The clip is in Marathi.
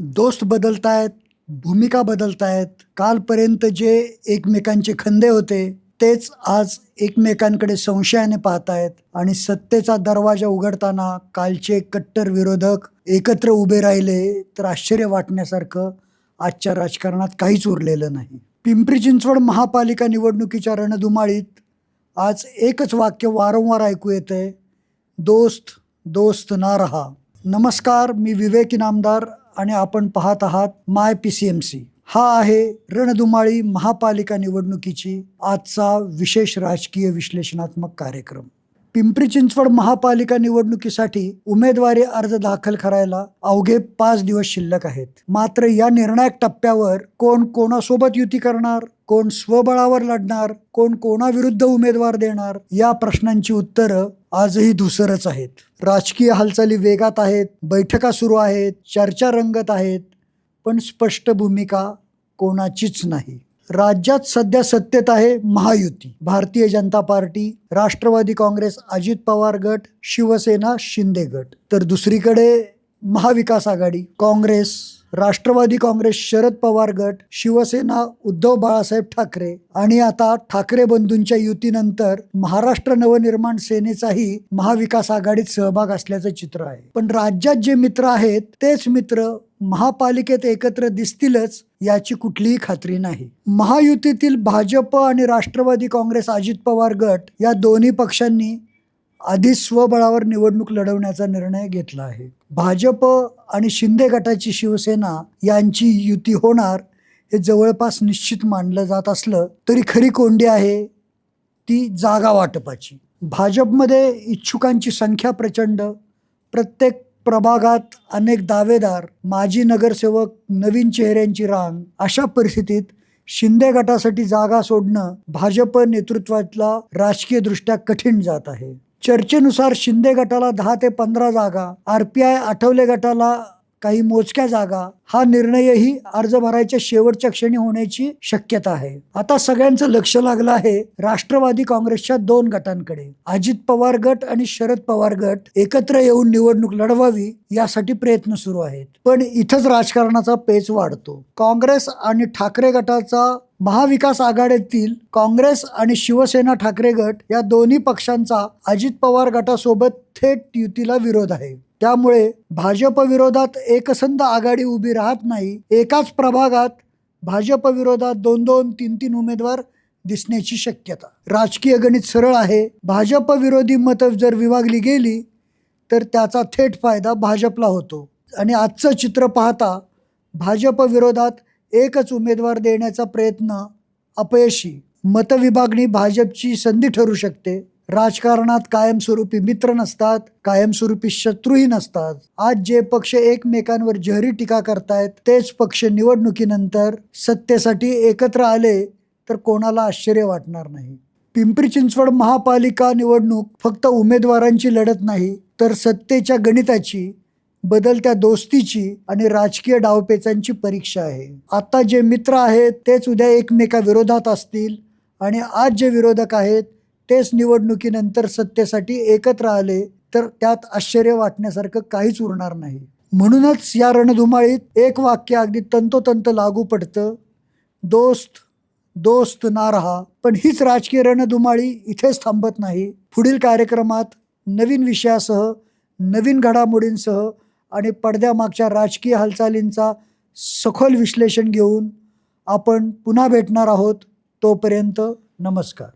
दोस्त बदलतायत, भूमिका बदलतायत. कालपर्यंत जे एकमेकांचे खंदे होते तेच आज एकमेकांकडे संशयाने पाहतायत आणि सत्तेचा दरवाजा उघडताना कालचे कट्टर विरोधक एकत्र उभे राहिले तर आश्चर्य वाटण्यासारखं आजच्या राजकारणात काहीच उरलेलं नाही. पिंपरी चिंचवड महापालिका निवडणुकीच्या रणधुमाळीत आज एकच वाक्य वारंवार ऐकू येतंय, दोस्त दोस्त ना रहा. नमस्कार, मी विवेक इनामदार आणि आपण पाहत आहात माय PCMC. हा आहे रणधुमाळी महापालिका निवडणुकीची आजचा विशेष राजकीय विश्लेषणात्मक कार्यक्रम. पिंपरी चिंचवड महापालिका निवडणुकीसाठी उमेदवारी अर्ज दाखल करायला अवघे 5 दिवस शिल्लक आहेत. मात्र या निर्णायक टप्प्यावर कोण कोणासोबत युती करणार, कोण स्वबळावर लढणार, कोण कोणाविरुद्ध उमेदवार देणार, या प्रश्नांची उत्तरं आजही धुसरच आहेत. राजकीय हालचाली वेगात आहेत, बैठका सुरू आहेत, चर्चा रंगत आहेत, पण स्पष्ट भूमिका कोणाचीच नाही. राज्यात सध्या सत्तेत आहे महायुती, भारतीय जनता पार्टी, राष्ट्रवादी काँग्रेस अजित पवार गट, शिवसेना शिंदे गट. तर दुसरीकडे महाविकास आघाडी, काँग्रेस, राष्ट्रवादी काँग्रेस शरद पवार गट, शिवसेना उद्धव बाळासाहेब ठाकरे आणि आता ठाकरे बंधूंच्या युतीनंतर महाराष्ट्र नवनिर्माण सेनेचाही महाविकास आघाडीत सहभाग असल्याचं चित्र आहे. पण राज्यात जे मित्र आहेत तेच मित्र महापालिकेत एकत्र दिसतीलच याची कुठलीही खात्री नाही. महायुतीतील भाजप आणि राष्ट्रवादी काँग्रेस अजित पवार गट या दोन्ही पक्षांनी आधी स्वबळावर निवडणूक लढवण्याचा निर्णय घेतला आहे. भाजप आणि शिंदे गटाची शिवसेना यांची युती होणार हे जवळपास निश्चित मानलं जात असलं तरी खरी कोंडी आहे ती जागा वाटपाची. भाजपमध्ये इच्छुकांची संख्या प्रचंड, प्रत्येक प्रभागात अनेक दावेदार, माजी नगरसेवक, नवीन चेहऱ्यांची रांग. अशा परिस्थितीत शिंदे गटासाठी जागा सोडणं भाजप नेतृत्वातला राजकीय दृष्ट्या कठीण जात आहे. चर्चेनुसार शिंदे गटाला 10 ते 15 जागा, RPI आठवले गटाला काही मोजक्या जागा, हा निर्णयही अर्ज भरायच्या शेवटच्या क्षणी होण्याची शक्यता आहे. आता सगळ्यांचं लक्ष लागलं आहे राष्ट्रवादी काँग्रेसच्या 2 गटांकडे. अजित पवार गट आणि शरद पवार गट एकत्र येऊन निवडणूक लढवावी यासाठी प्रयत्न सुरू आहेत. पण इथंच राजकारणाचा पेच वाढतो. काँग्रेस आणि ठाकरे गटाचा महाविकास आघाडीतील काँग्रेस आणि शिवसेना ठाकरे गट या दोन्ही पक्षांचा अजित पवार गटासोबत थेट युतीला विरोध आहे. त्यामुळे भाजप विरोधात एकसंध आघाडी उभी राहत नाही. एकाच प्रभागात भाजप विरोधात 2-2, 3-3 उमेदवार दिसण्याची शक्यता. राजकीय गणित सरळ आहे. भाजप विरोधी मतं जर विभागली गेली तर त्याचा थेट फायदा भाजपला होतो. आणि आजचं चित्र पाहता भाजप विरोधात एकच उमेदवार देण्याचा प्रयत्न अपयशी. मतविभागणी भाजपची संधी ठरू शकते. राजकारणात कायमस्वरूपी मित्र नसतात, कायमस्वरूपी शत्रूही नसतात. आज जे पक्ष एकमेकांवर जहरी टीका करतायत तेच पक्ष निवडणुकीनंतर सत्तेसाठी एकत्र आले तर कोणाला आश्चर्य वाटणार नाही. पिंपरी चिंचवड महापालिका निवडणूक फक्त उमेदवारांची लढत नाही तर सत्तेच्या गणिताची, बदलत्या दोस्तीची आणि राजकीय डावपेचांची परीक्षा आहे. आता जे मित्र आहेत तेच उद्या एकमेकाविरोधात असतील आणि आज जे विरोधक आहेत तेच निवडणुकीनंतर सत्तेसाठी एकत्र आले तर त्यात आश्चर्य वाटण्यासारखं काहीच उरणार नाही. म्हणूनच या रणधुमाळीत एक वाक्य अगदी तंतोतंत लागू पडतं, दोस्त दोस्त ना रहा. पण हीच राजकीय रणधुमाळी इथेच थांबत नाही. पुढील कार्यक्रमात नवीन विषयासह, नवीन घडामोडींसह आणि पडद्यामागच्या राजकीय हालचालींचा सखोल विश्लेषण घेऊन आपण पुन्हा भेटणार आहोत. तोपर्यंत नमस्कार.